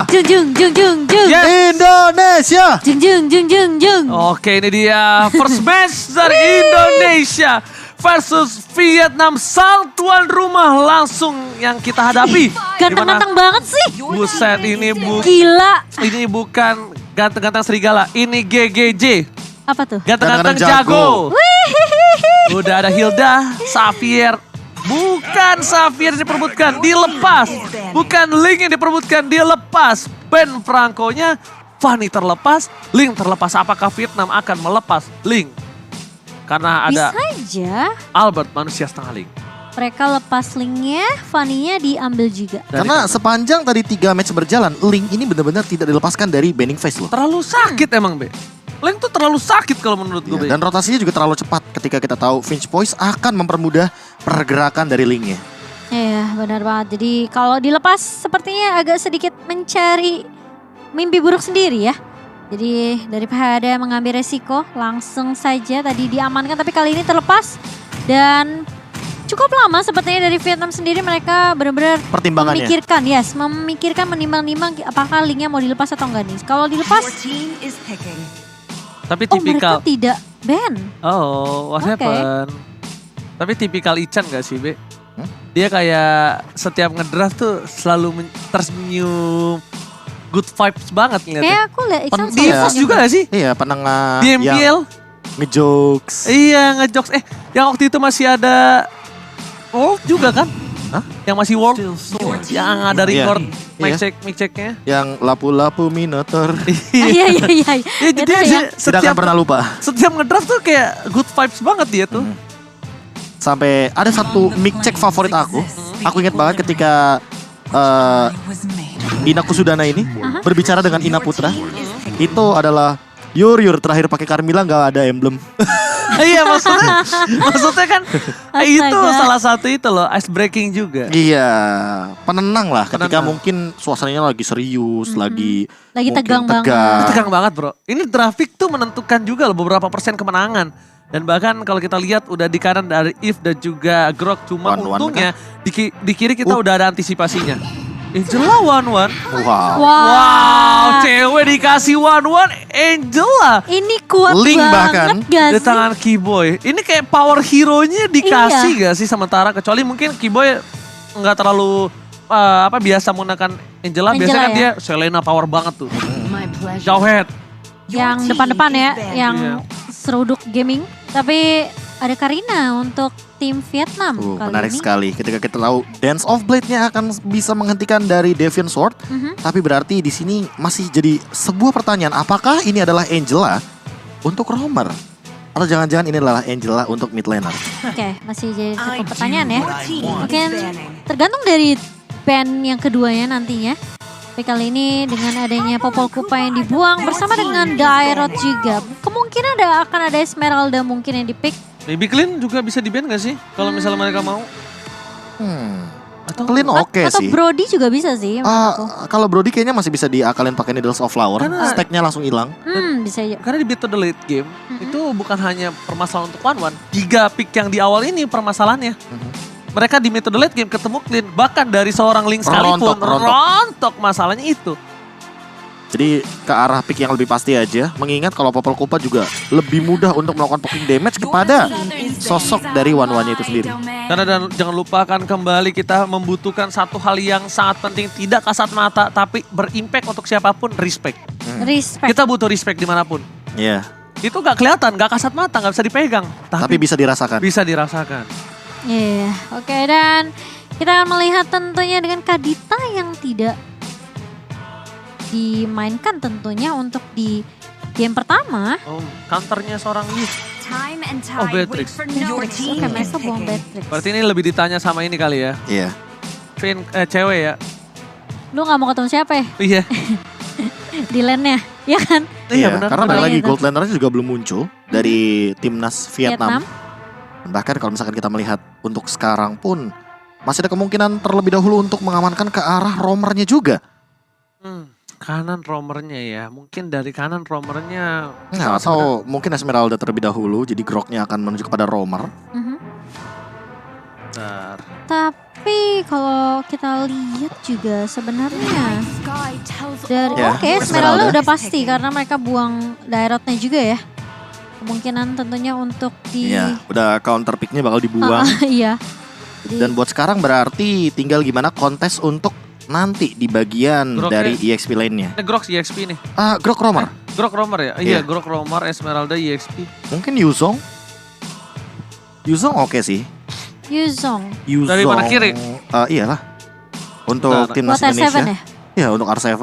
Jung jung jung jung jung. Indonesia. Jung jung jung jung jung. Oke, ini dia first match dari Indonesia versus Vietnam, sang tuan rumah langsung yang kita hadapi. Ganteng-ganteng banget sih. Buset, Gila. ini bukan ganteng-ganteng serigala, ini GGJ. Apa tuh? Ganteng-ganteng jago. Udah ada Hilda, Xavier. Bukan Xavier yang diperbutkan, dilepas. Bukan Ling yang diperbutkan, dilepas. Ben Franco-nya, Fanny terlepas, Ling terlepas. Apakah Vietnam akan melepas Ling? Karena ada Bisa aja Albert, manusia setengah Ling. mereka lepas linknya, Fanny-nya diambil juga. Karena sepanjang tadi 3 match berjalan, Link ini benar-benar tidak dilepaskan dari Banning Face loh. Terlalu sakit emang, Be. Ling tuh terlalu sakit kalau menurut gue, Be. Dan rotasinya juga terlalu cepat ketika kita tahu Finch Voice akan mempermudah pergerakan dari Linknya. Iya benar banget. Jadi kalau dilepas sepertinya agak sedikit mencari mimpi buruk sendiri ya. Jadi daripada mengambil resiko langsung saja tadi diamankan. Tapi kali ini terlepas dan cukup lama sepertinya dari Vietnam sendiri mereka benar-benar Pertimbangannya. memikirkan menimbang-nimbang apakah linknya mau dilepas atau enggak nih. Kalau dilepas, Tapi oh mereka tipikal, tidak ban. oh what Oke. happened? Tapi tipikal Ichan gak sih, Be? Hmm? Dia kayak setiap ngedraft tuh selalu tersenyum. Good vibes banget ngeliatnya. Kayak aku lihat Iksan Di EVOS juga gak sih? Iya, penengah Di yang MPL? ngejokes. Iya, ngejokes. Yang waktu itu masih ada World juga kan? Hah? Yang masih World. Yang ada record Iya. mic checknya. Yang lapu-lapu Minotaur. Iya iya iya. Ya, jadi Itu dia ya. Tidak akan pernah lupa. setiap ngedraft tuh kayak good vibes banget dia tuh. Sampai ada satu mic check favorit aku. Aku ingat banget ketika Ina Kusudana ini berbicara dengan Ina Putra. Itu adalah Yur terakhir pakai Carmilla nggak ada emblem. Iya maksudnya kan itu Astaga. salah satu itu loh ice breaking juga. Iya, penenang lah ketika Penenang. mungkin suasananya lagi serius, lagi mungkin tegang banget. Tegang banget bro. Ini grafik tuh menentukan juga loh beberapa persen kemenangan. Dan bahkan kalau kita lihat udah di kanan dari If dan juga Grok. Cuma One-one untungnya di kiri kita udah ada antisipasinya. Angela 1-1. Wow. Wow, cewek dikasih 1-1 Angela. Ini kuat Link banget bahkan gak Di sih? tangan Keyboy. Ini kayak power hero-nya dikasih gak sih sementara. Kecuali mungkin Keyboy nggak terlalu biasa menggunakan Angela. Biasanya kan ya? dia Selena power banget tuh. Jauhead. Yang depan-depan ya, yang Iya. seruduk gaming. Tapi ada Karina untuk tim Vietnam kali Menarik ini. sekali ketika kita tahu Dance of Blade-nya akan bisa menghentikan dari Deviant Sword. Tapi berarti di sini masih jadi sebuah pertanyaan, apakah ini adalah Angela untuk roamer? Atau jangan-jangan ini adalah Angela untuk mid laner? Oke, masih jadi cukup pertanyaan ya. Mungkin tergantung dari band yang keduanya nantinya. Tapi kali ini dengan adanya Popol Kupa yang dibuang bersama dengan Dairot juga. Kemungkinan akan ada Esmeralda mungkin yang di-pick. Baby Clean juga bisa di-ban gak sih? Kalau misalnya mereka mau. Atau clean oke Atau sih. Brody juga bisa sih menurut aku. Kalau Brody kayaknya masih bisa diakalin pakai Needles of Flower. Karena- Stacknya langsung hilang. Bisa aja. Karena di beat to the late game itu bukan hanya permasalahan untuk 1-1. 3 pick yang di awal ini permasalahannya. Mereka di metode late game ketemu clean. Bahkan dari seorang Link sekalipun. Rontok masalahnya itu. Jadi ke arah pick yang lebih pasti aja. Mengingat kalau Popol Kupa juga lebih mudah untuk melakukan poking damage kepada sosok dari one-one-nya itu sendiri. Karena dan jangan lupakan kembali kita membutuhkan satu hal yang sangat penting. Tidak kasat mata tapi berimpact untuk siapapun, respect. Respect. Kita butuh respect dimanapun. Iya. Itu gak kelihatan, gak kasat mata, gak bisa dipegang. Tapi bisa dirasakan. bisa dirasakan. Iya, oke, dan kita akan melihat tentunya dengan Kadita yang tidak dimainkan tentunya untuk di game pertama. Oh, counternya seorang Yus. Oh, Beatrix. Oke, mereka buang Beatrix. Berarti ini lebih ditanya sama ini kali ya. Iya. Cewek ya. Lu gak mau ketemu siapa ya Iya. di lane-nya, ya kan? Iya benar. Karena benar. balik lagi Iya, Gold Laner-nya juga belum muncul dari timnas Vietnam. Bahkan kalau misalkan kita melihat untuk sekarang pun masih ada kemungkinan terlebih dahulu untuk mengamankan ke arah roamernya juga. Kanan roamernya ya. Mungkin dari kanan roamernya. Nah, atau mungkin Esmeralda terlebih dahulu jadi Groknya akan menuju kepada roamer. Bentar. Tapi kalau kita lihat juga sebenarnya dari Ya, oke Esmeralda. Esmeralda udah pasti karena mereka buang daerahnya juga ya. Kemungkinan tentunya untuk di Iya, udah counter picknya bakal dibuang. iya. Jadi, Dan buat sekarang berarti tinggal gimana kontes untuk nanti di bagian Groknya. dari EXP lainnya. Ini Grok EXP nih. Grok Romer. Grok Romer ya? Iya. Iya, Grok Romer, Esmeralda, EXP. Mungkin Yuzong. Yuzong oke sih. Yuzong Yuzong. Dari mana kiri? Iyalah. Untuk Bentar. timnas buat Indonesia. S7 ya. Iya, untuk R7.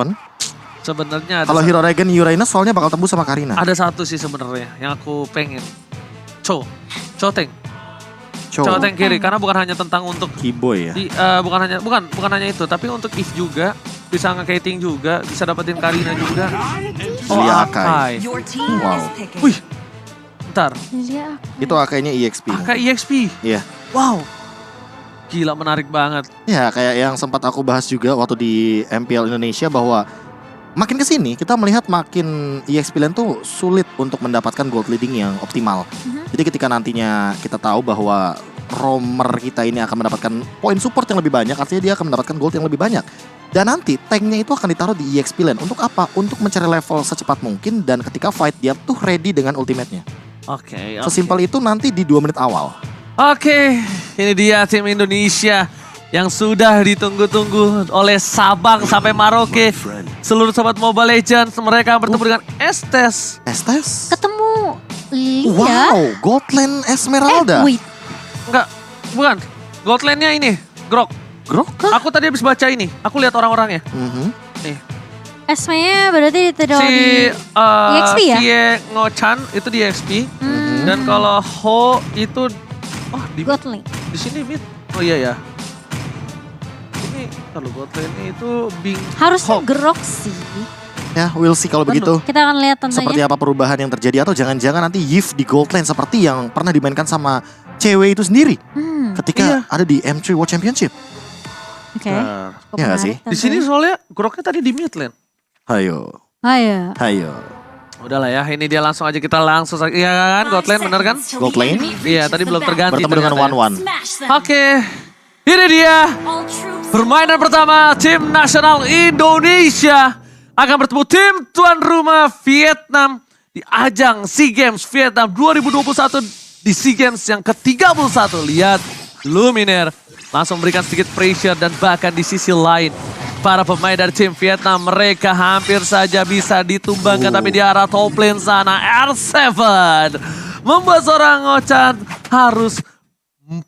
Sebenarnya ada Kalau Hero Regen Uranus soalnya bakal tembus sama Karina. ada satu sih sebenarnya yang aku pengen. Choteng. Cho. Choteng kiri karena bukan hanya tentang untuk Keyboy ya. bukan hanya itu, tapi untuk If juga bisa nge-kiting juga, bisa dapetin Karina juga. Lilia Akai. Wow. Wih. Bentar, Lilia Itu kayaknya EXP. Akai EXP. Iya. Wow. Gila menarik banget. Ya, kayak yang sempat aku bahas juga waktu di MPL Indonesia bahwa makin kesini kita melihat makin EXP Lane tuh sulit untuk mendapatkan gold leading yang optimal. Jadi ketika nantinya kita tahu bahwa roamer kita ini akan mendapatkan poin support yang lebih banyak, artinya dia akan mendapatkan gold yang lebih banyak. Dan nanti tanknya itu akan ditaruh di EXP Lane. Untuk apa? Untuk mencari level secepat mungkin dan ketika fight dia tuh ready dengan ultimate-nya. Oke. Sesimpel itu nanti di 2 menit awal. Oke, ini dia tim Indonesia yang sudah ditunggu-tunggu oleh Sabang sampai Maroke. Seluruh sobat Mobile Legends mereka bertemu dengan Estes. Estes. ketemu Lilia. Wow, gold lane Esmeralda. Wait. Enggak, bukan. Godland-nya ini, Grok. Grok? Aku tadi habis baca ini. Aku lihat orang-orangnya. Mhm. Nih. Esme-nya berarti ditaruh Si di EXP ya? Kie Ngo-chan itu di EXP. Hmm, Dan kalau Ho itu di Godling. sini mid. Oh iya ya. Ini kalau Godland itu Bing Harusnya Hawk. Grok sih. Ya, we'll see kalau begitu. Kita akan lihat tentunya. Seperti apa perubahan yang terjadi atau jangan-jangan nanti Yif di gold lane seperti yang pernah dimainkan sama cewek itu sendiri ketika Iya. ada di M3 World Championship. Oke. Nah, Cukup Iya nggak menarik sih? di sini tentunya. soalnya Groknya tadi di mid lane. Ayo, Ayo. ayo. Udahlah ya, ini dia langsung aja kita langsung. Iya kan, Godland bener kan? Gold lane? Iya, tadi belum terganti. Bertemu dengan ternyata ya. 1-1. Oke, ini dia permainan pertama tim nasional Indonesia akan bertemu tim tuan rumah Vietnam di ajang SEA Games Vietnam 2021 di SEA Games yang ke-31. Lihat Luminaire langsung memberikan sedikit pressure dan bahkan di sisi lain para pemain dari tim Vietnam mereka hampir saja bisa ditumbangkan tapi di arah top lane sana R7 membuat seorang Ngo-chan harus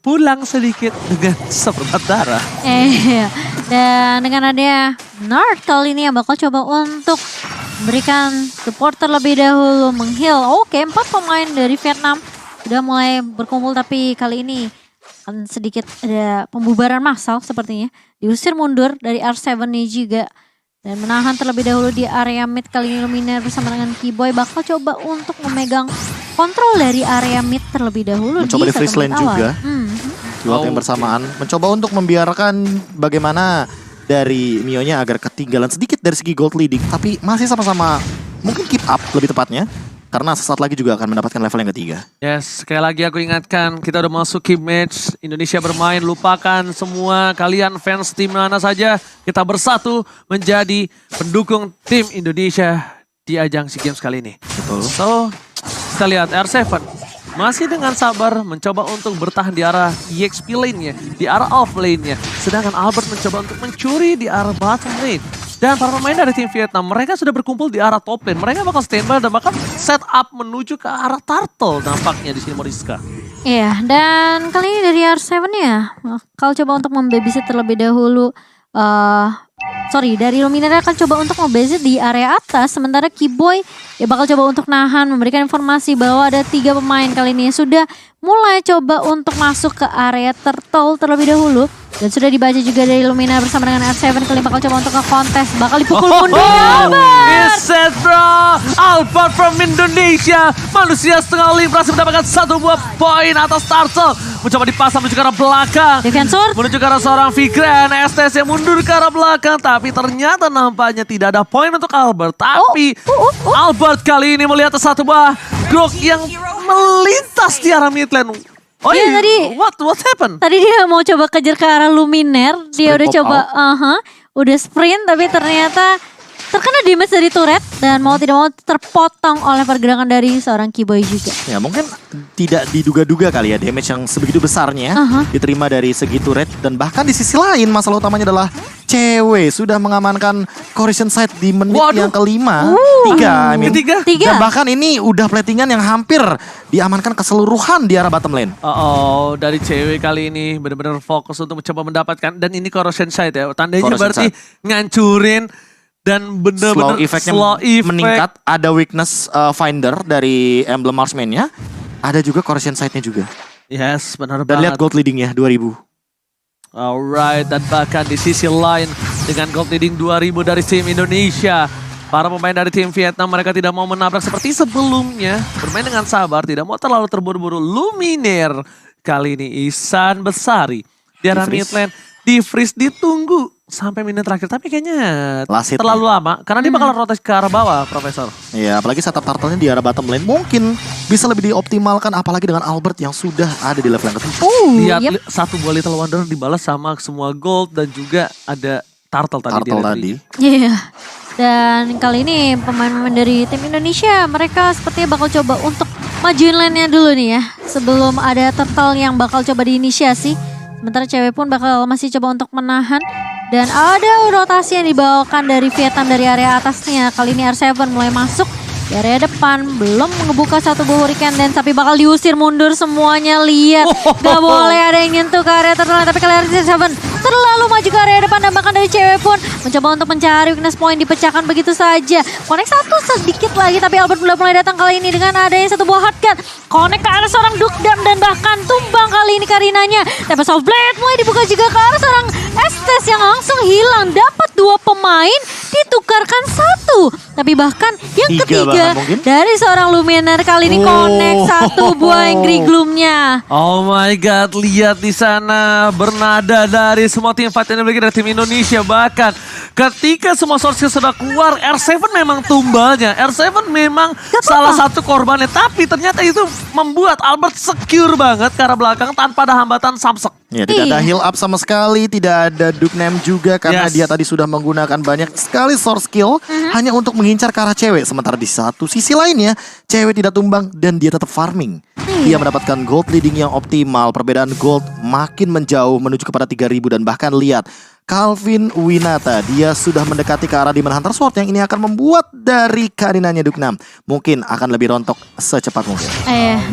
pulang sedikit dengan seperempat darah. Iya. Dan dengan adanya Nard kali ini yang bakal coba untuk memberikan support terlebih dahulu, meng-heal. Oke, 4 pemain dari Vietnam sudah mulai berkumpul tapi kali ini akan sedikit ada pembubaran massal sepertinya. Diusir mundur dari R7 nih juga. Dan menahan terlebih dahulu di area mid kali ini Luminaire bersama dengan Keyboy bakal coba untuk memegang kontrol dari area mid terlebih dahulu. Mencoba di freeze lane menit awal. juga. Di waktu yang Oke. bersamaan mencoba untuk membiarkan bagaimana dari Mio-nya agar ketinggalan sedikit dari segi gold leading, tapi masih sama-sama mungkin keep up lebih tepatnya karena sesaat lagi juga akan mendapatkan level yang ketiga. Yes, sekali lagi aku ingatkan kita udah masuki match Indonesia bermain, lupakan semua kalian fans tim mana saja, kita bersatu menjadi pendukung tim Indonesia di ajang SEA Games kali ini. Betul. So, kita lihat R7 masih dengan sabar mencoba untuk bertahan di arah EXP lane-nya, di arah off lane-nya. Sedangkan Albert mencoba untuk mencuri di arah bottom lane. Dan para pemain dari tim Vietnam, mereka sudah berkumpul di arah top lane. Mereka bakal standby dan bakal set up menuju ke arah turtle nampaknya di sini Moriska. Iya, dan kali ini dari R7 ya, bakal coba untuk membabysit terlebih dahulu. Dari Luminaire akan coba untuk membabysit di area atas, sementara Keyboy ya bakal coba untuk nahan, memberikan informasi bahwa ada 3 pemain kali ini yang sudah mulai coba untuk masuk ke area turtle terlebih dahulu. Dan sudah dibaca juga dari Luminaire bersama dengan R7 kali ini bakal coba untuk ke kontes, bakal dipukul mundur Albert. Is it bro? Albert from Indonesia. Manusia setengah lift berhasil mendapatkan 1 buah poin atas turtle. Mencoba dipasang menuju ke arah belakang. Defensor. Menuju ke arah seorang Vigran. STS yang mundur ke arah belakang. Tapi ternyata nampaknya tidak ada poin untuk Albert. Tapi Albert kali ini melihat 1 buah Grok yang melintas di arah mid lane. Oh Iya, tadi what happened? Tadi dia mau coba kejar ke arah Luminer, dia Sprint udah pop coba, udah sprint tapi ternyata terkena damage dari turret dan mau tidak mau terpotong oleh pergerakan dari seorang Keyboy juga. Ya mungkin tidak diduga-duga kali ya damage yang sebegitu besarnya diterima dari segi turret. Dan bahkan di sisi lain masalah utamanya adalah cewek sudah mengamankan Corrosion Side di menit yang kelima. Tiga. Dan bahkan ini udah platingan yang hampir diamankan keseluruhan di arah bottom lane. Dari cewek kali ini benar-benar fokus untuk mencoba mendapatkan. Dan ini Corrosion Side ya, tandanya Corrosion berarti ngancurin. Dan Slow bener-bener effect-nya effect meningkat. Ada weakness finder dari emblem marksman-nya. Ada juga Corrosion Side-nya juga. Yes, benar Dan banget. lihat gold leading-nya 2000. Alright, dan bahkan di sisi lain dengan gold leading 2000 dari tim Indonesia. Para pemain dari tim Vietnam mereka tidak mau menabrak seperti sebelumnya. Bermain dengan sabar, tidak mau terlalu terburu-buru. Luminaire kali ini Ihsan Besari. Di arah mid lane, di freeze ditunggu sampai menit terakhir. Tapi kayaknya terlalu lama karena dia bakal rotasi ke arah bawah, Profesor. Iya, apalagi setup turtle-nya di arah bottom lane mungkin bisa lebih dioptimalkan, apalagi dengan Albert yang sudah ada di level yang ketiga. Lihat satu buah Little Wonder dibalas sama semua gold dan juga ada turtle tadi. Iya. Dan kali ini pemain-pemain dari tim Indonesia mereka sepertinya bakal coba untuk majuin lane-nya dulu nih ya. Sebelum ada turtle yang bakal coba diinisiasi. Sementara cewek pun bakal masih coba untuk menahan. Dan ada rotasi yang dibawakan dari Vietnam dari area atasnya. Kali ini R7 mulai masuk di area depan. Belum ngebuka satu buah hurricane dan tapi bakal diusir mundur semuanya. Lihat, gak boleh ada yang nyentuh ke area terlalu. Tapi kali R7 terlalu maju ke area depan dan bahkan dari cewek pun mencoba untuk mencari weakness point, dipecahkan begitu saja. Connect satu sedikit lagi tapi Albert udah mulai datang kali ini dengan adanya satu buah hardcut. Connect ke arah seorang Dukdam dan bahkan tumbang kali ini Karinanya. Tempest of Blade mulai dibuka juga ke arah seorang Estes yang langsung hilang. Dapat dua pemain ditukarkan satu. Tapi bahkan yang ketiga dari seorang Luminaire kali ini connect satu buah Angry Gloom-nya. Oh my god, lihat di sana bernada dari semua tim fight yang dimiliki dari tim Indonesia. Bahkan ketika semua source sudah keluar, R7 memang tumbalnya. R7 memang salah satu korbannya. Tapi ternyata itu membuat Albert secure banget ke arah belakang tanpa ada hambatan Samsek. Ya, tidak ada heal up sama sekali, tidak ada Duknem juga karena dia tadi sudah menggunakan banyak sekali source skill hanya untuk mengincar ke arah cewek. Sementara di satu sisi lainnya, cewek tidak tumbang dan dia tetap farming. Dia mendapatkan gold leading yang optimal, perbedaan gold makin menjauh menuju kepada 3000 dan bahkan lihat Calvin Winata, dia sudah mendekati ke arah Demon Hunter Sword yang ini akan membuat dari Karinanya Duknam mungkin akan lebih rontok secepat mungkin.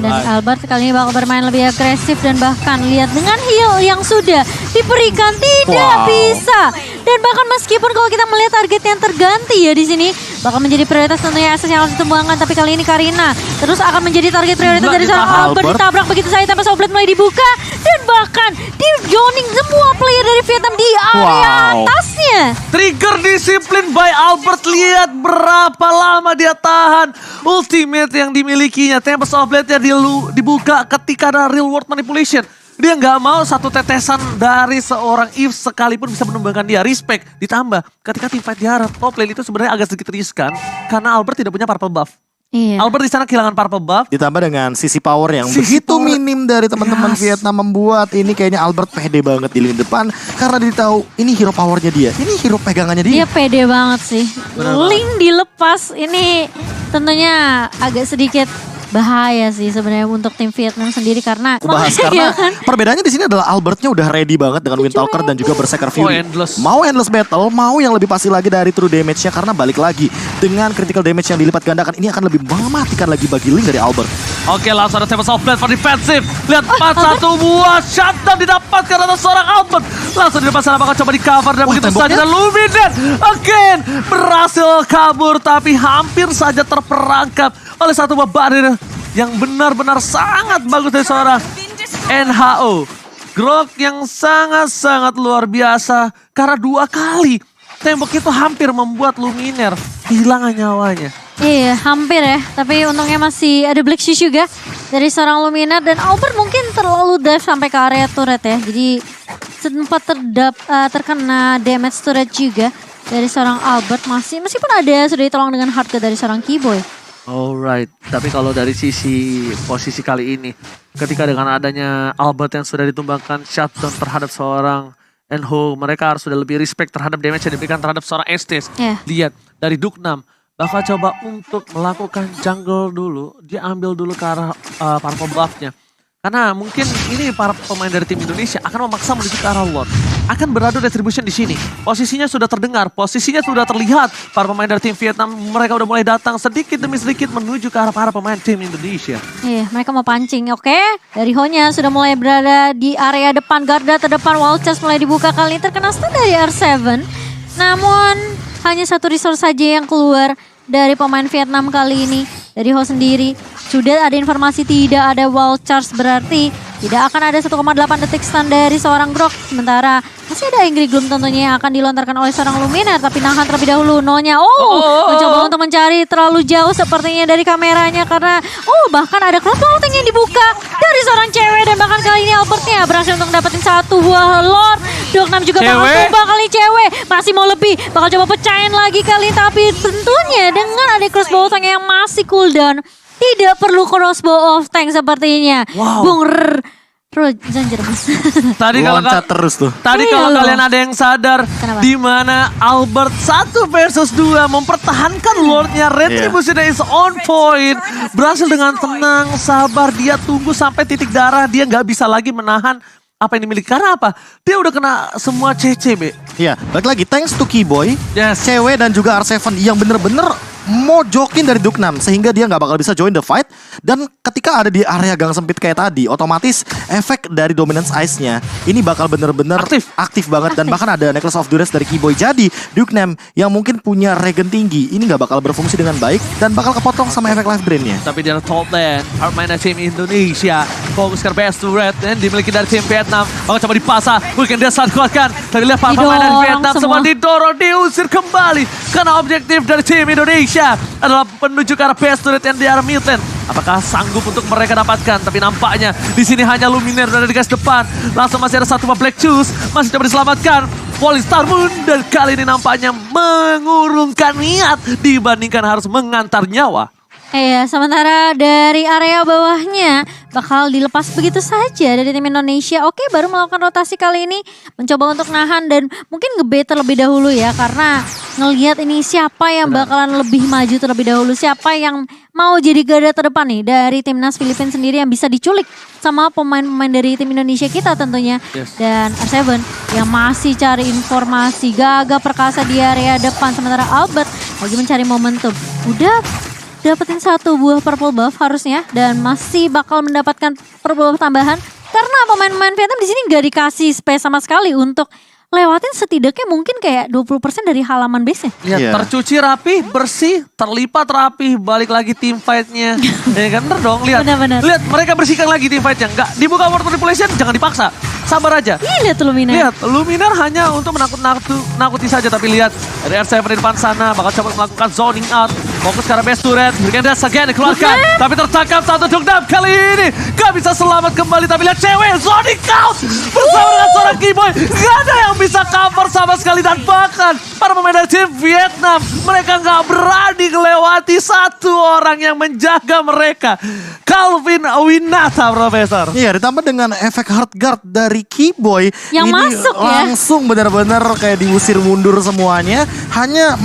Dan Albert kali ini bakal bermain lebih agresif dan bahkan lihat dengan heal yang sudah diberikan tidak bisa. Dan bahkan meskipun kalau kita melihat target yang terganti ya di sini bakal menjadi prioritas tentunya SS yang harus ditumbangkan, tapi kali ini Karina terus akan menjadi target prioritas dari seorang Albert. Ditabrak begitu saja tanpa Soblet mulai dibuka dan bahkan di joining semua player dari Vietnam di area atasnya. Trigger disiplin by Albert, lihat berapa lama dia tahan ultimate yang dimilikinya. Tempest of Blade-nya dibuka ketika ada real world manipulation. Dia nggak mau satu tetesan dari seorang Eve sekalipun bisa menumbangkan dia. Respect. Ditambah ketika tim fight di arah top lane itu sebenarnya agak sedikit riskan karena Albert tidak punya purple buff. Albert di sana kehilangan purple buff. Ditambah dengan sisi power yang begitu minim dari teman-teman Vietnam membuat ini kayaknya Albert pede banget di lini depan karena dia tahu ini hero powernya dia, ini hero pegangannya dia. Dia pede banget sih. Link dilepas ini tentunya agak sedikit bahaya sih sebenarnya untuk tim Vietnam sendiri karena karena perbedaannya di sini adalah Albertnya udah ready banget dengan Windtalker dan juga Berserker Fury. Mau endless battle, mau yang lebih pasti lagi dari true damage-nya karena balik lagi dengan critical damage yang dilipat gandakan ini akan lebih mematikan lagi bagi Link dari Albert. Oke, langsung ada Tempest of Blade for defensive. Lihat 4-1 buah shutdown didapatkan atas seorang Albert. Langsung di depan sana bakal coba di cover dan begitu saja dan Luminaire again berhasil kabur tapi hampir saja terperangkap oleh satu buah barir yang benar-benar sangat bagus dari seorang NHO. Grok yang sangat-sangat luar biasa karena 2 kali tembok itu hampir membuat Luminaire kehilangan nyawanya. Iya, hampir ya. Tapi untungnya masih ada Black Shoes juga dari seorang Luminaire dan Albert mungkin terlalu dive sampai ke area turret ya. Jadi sempat terkena damage turret juga dari seorang Albert meskipun ada sudah ditolong dengan hardcore dari seorang Keyboy. Alright, tapi kalau dari sisi posisi kali ini, ketika dengan adanya Albert yang sudah ditumbangkan shutdown terhadap seorang Enho, mereka harus sudah lebih respect terhadap damage yang diberikan terhadap seorang Estes. Yeah. Lihat, dari Dugnam bakal coba untuk melakukan jungle dulu, dia ambil dulu ke arah purple buff-nya. Karena mungkin ini para pemain dari tim Indonesia akan memaksa menuju ke arah Lord. Akan beradu retribution di sini. Posisinya sudah terdengar, posisinya sudah terlihat. Para pemain dari tim Vietnam, mereka udah mulai datang sedikit demi sedikit menuju ke arah para pemain tim Indonesia. Iya, mereka mau pancing. Oke, dari Honya sudah mulai berada di area depan, garda terdepan. Wall chest mulai dibuka, kali ini terkena stun dari R7. Namun hanya satu resource saja yang keluar dari pemain Vietnam kali ini. Dari Ho sendiri sudah ada informasi tidak ada wall charge, berarti tidak akan ada 1,8 detik stun dari seorang Grok. Sementara masih ada Angry Gloom tentunya yang akan dilontarkan oleh seorang Luminar, tapi nahan terlebih dahulu. Nonya mencoba untuk mencari terlalu jauh sepertinya dari kameranya, karena bahkan ada crossbow yang dibuka dari seorang cewek, dan bahkan kali ini Albertnya berhasil untuk dapetin satu buah Lord. Dugnam juga bakal coba kali cewek, masih mau lebih, bakal coba pecahin lagi kali, tapi tentunya dengan ada crossbow yang masih cooldown, tidak perlu crossbow of tank sepertinya. Wow. Bung Zanjer mas. Tadi kalau terus tuh. Tadi kalau kalian ada yang sadar di mana Albert 1 versus 2 mempertahankan Lordnya, retribution is on point. Berhasil dengan tenang, sabar, dia tunggu sampai titik darah, dia nggak bisa lagi menahan apa yang dimiliki. Karena apa? Dia udah kena semua CC, Be. Iya, balik lagi thanks to Keyboy, Yes. cewek dan juga R7 yang bener-bener mojokin dari Dugnam sehingga dia nggak bakal bisa join the fight. Dan ketika ada di area gang sempit kayak tadi, otomatis efek dari dominance ice-nya ini bakal bener-bener aktif banget. Dan bahkan ada Necklace of Duress dari Keyboy. Jadi Dugnam yang mungkin punya regen tinggi ini nggak bakal berfungsi dengan baik dan bakal kepotong sama efek life drain-nya. Tapi dia top lane, main tim Indonesia, fokus ke best to red dan dimiliki dari tim Vietnam. Bakal coba dipasang, mungkin dia saat kuatkan. Dari lihat para pemain dari Vietnam semua didorong, diusir kembali. Karena objektif dari tim Indonesia adalah menuju ke arah best to red and di arah mid lane. Apakah sanggup untuk mereka dapatkan? Tapi nampaknya di sini hanya Luminar berada di garis depan. Langsung masih ada satu Black Juice, masih coba diselamatkan. Polystar Moon dan kali ini nampaknya mengurungkan niat dibandingkan harus mengantar nyawa. Iya, sementara dari area bawahnya bakal dilepas begitu saja dari tim Indonesia. Oke, baru melakukan rotasi kali ini, mencoba untuk nahan dan mungkin nge-bait terlebih dahulu ya, karena ngelihat ini siapa yang bakalan lebih maju terlebih dahulu, siapa yang mau jadi garda terdepan nih dari timnas Filipina sendiri yang bisa diculik sama pemain-pemain dari tim Indonesia kita tentunya. Dan R7 yang masih cari informasi, gagah perkasa di area depan, sementara Albert lagi mencari momentum. Udah dapetin satu buah purple buff harusnya, dan masih bakal mendapatkan purple buff tambahan karena pemain-pemain Vietnam di sini nggak dikasih space sama sekali untuk lewatin setidaknya mungkin kayak 20% dari halaman base-nya. Ya, tercuci rapi, bersih, terlipat rapi, balik lagi team fight-nya. Ya kan, bener dong, lihat. Benar-benar. Lihat, mereka bersihkan lagi team fight-nya. Enggak, dibuka word manipulation, jangan dipaksa. Sabar aja. Lihat Luminar. Lihat, Luminar hanya untuk menakuti saja, tapi lihat dari R7 di depan sana bakal coba melakukan zoning out. Fokus ke arah best turret, berikan das again dikeluarkan. Tapi tertangkap satu Dugnam kali ini. Gak bisa selamat kembali, tapi lihat cewek zoning out. Bersama dengan seorang Keyboy. Gak ada yang bisa cover sama sekali, dan bahkan para pemain dari tim Vietnam, mereka gak berani melewati satu orang yang menjaga mereka. Calvin Winata, Profesor. Iya, ditambah dengan efek hard guard dari Keyboy yang ini masuk ya. langsung benar-benar kayak diusir mundur semuanya. Hanya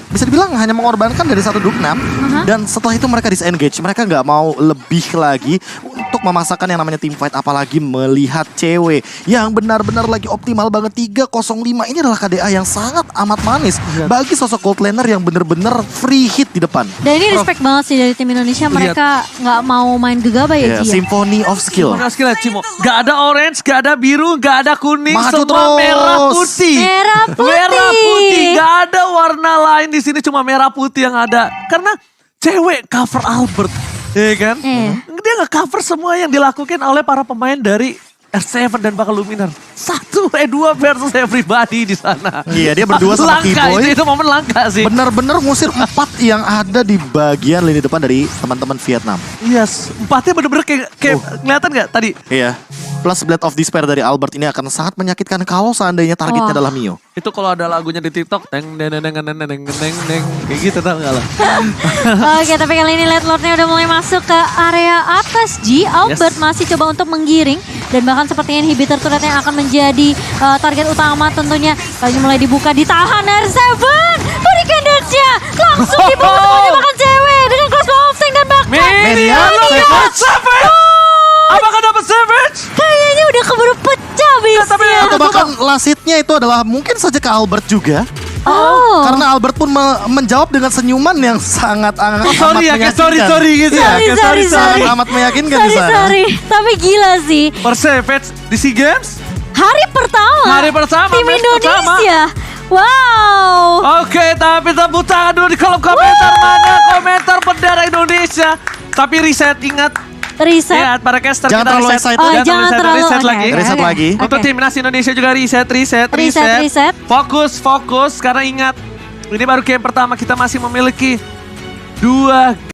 bisa dibilang hanya mengorbankan dari satu Dugnam. Dan setelah itu mereka disengage. Mereka nggak mau lebih lagi untuk memasakkan yang namanya team fight. Apalagi melihat cewek yang benar-benar lagi optimal banget. 305 ini adalah KDA yang sangat amat manis bagi sosok gold laner yang benar-benar free hit di depan. Dan ini respect banget sih dari tim Indonesia. Mereka nggak mau main gegabah ya, Ji. Symphony of Skill. Cimo. Gak ada orange, gak ada biru, gak ada kuning, Maju semua terus. merah putih. Merah putih. Merah putih, gak ada warna lain di sini, cuma merah putih yang ada. Karena cewek cover Albert, ya kan? Dia nggak cover semua yang dilakukan oleh para pemain dari R7 dan bakal Luminar. 1-2 versus everybody di sana. Iya, dia berdua sama Keyboy. Itu momen langka sih. Bener-bener ngusir 4 yang ada di bagian lini depan dari teman-teman Vietnam. Yes, 4-nya bener-bener kayak kelihatan gak tadi? Iya. plus Blade of Despair dari Albert ini akan sangat menyakitkan kalau seandainya targetnya Wah. adalah Mio. Itu kalau ada lagunya di TikTok, deng deng deng deng deng deng deng deng, kayak gitu tau gak lah? Oke, tapi kali ini Late Lord-nya udah mulai masuk ke area atas G. Albert masih coba untuk menggiring. Dan bahkan sepertinya inhibitor turretnya akan menjadi target utama tentunya. Kali ini mulai dibuka, ditahan R7. Berikan dance-nya. Langsung dibuka semuanya bahkan cewek. Dengan crossbow offsang dan bahkan. Media, Savage! Apakah dapat Savage? Kayaknya udah keburu pecah bisnya. Atau bahkan lasitnya itu adalah mungkin saja ke Albert juga. Oh. Karena Albert pun menjawab dengan senyuman yang sangat amat Sorry ya, kayak meyakinkan. sorry gitu ya. Sorry, Kayak sorry. Sangat amat meyakinkan di sana. Sorry. Tapi gila sih. Per Savage di SEA Games? Hari pertama. Hari pertama, Tim match Indonesia. Wow. Oke, tapi tepuk tangan dulu di kolom komentar. Mana komentar bendera Indonesia? Tapi reset, ingat. Reset. Ingat, para caster Jangan kita terlalu reset. excited. Oh, Jangan jangan terlalu reset oke, lagi. oke, Reset oke. lagi. Untuk Oke. timnas Indonesia juga reset. Reset. Fokus. Karena ingat, ini baru game pertama kita masih memiliki 2